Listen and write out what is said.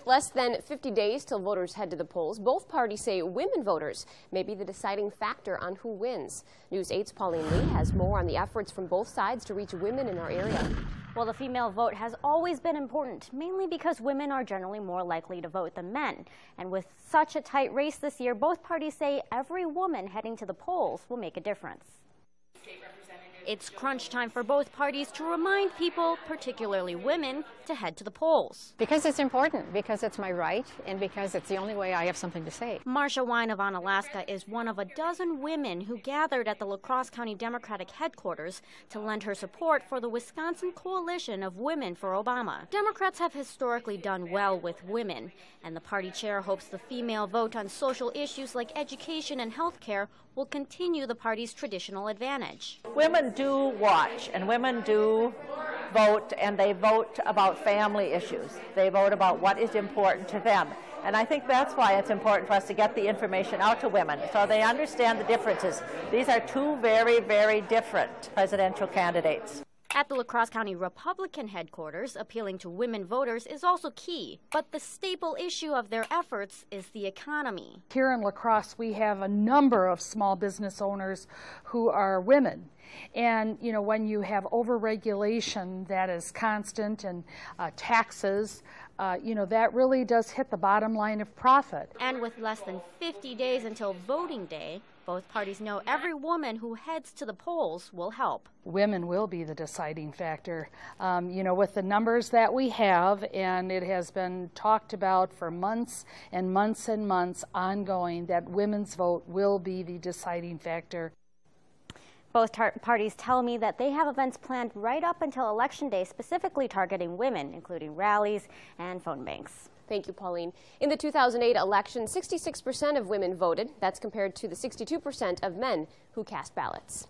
Less than 50 days till voters head to the polls. Both parties say women voters may be the deciding factor on who wins. News 8's Pauline Lee has more on the efforts from both sides to reach women in our area. Well, the female vote has always been important, mainly because women are generally more likely to vote than men. And with such a tight race this year, both parties say every woman heading to the polls will make a difference. It's crunch time for both parties to remind people, particularly women, to head to the polls. Because it's important, because it's my right, and because it's the only way I have something to say. Marcia Wine of Onalaska is one of a dozen women who gathered at the La Crosse County Democratic headquarters to lend her support for the Wisconsin Coalition of Women for Obama. Democrats have historically done well with women, and the party chair hopes the female vote on social issues like education and health care will continue the party's traditional advantage. Women do watch and women do vote, and they vote about family issues. They vote about what is important to them. And I think that's why it's important for us to get the information out to women so they understand the differences. These are two very, very different presidential candidates. At the La Crosse County Republican headquarters, appealing to women voters is also key. But the staple issue of their efforts is the economy. Here in La Crosse, we have a number of small business owners who are women. And, you know, when you have overregulation that is constant and taxes, you know, that really does hit the bottom line of profit. And with less than 50 days until voting day, both parties know every woman who heads to the polls will help. Women will be the deciding factor. You know, with the numbers that we have, and it has been talked about for months and months and months ongoing, that women's vote will be the deciding factor. Both parties tell me that they have events planned right up until Election Day, specifically targeting women, including rallies and phone banks. Thank you, Pauline. In the 2008 election, 66% of women voted. That's compared to the 62% of men who cast ballots.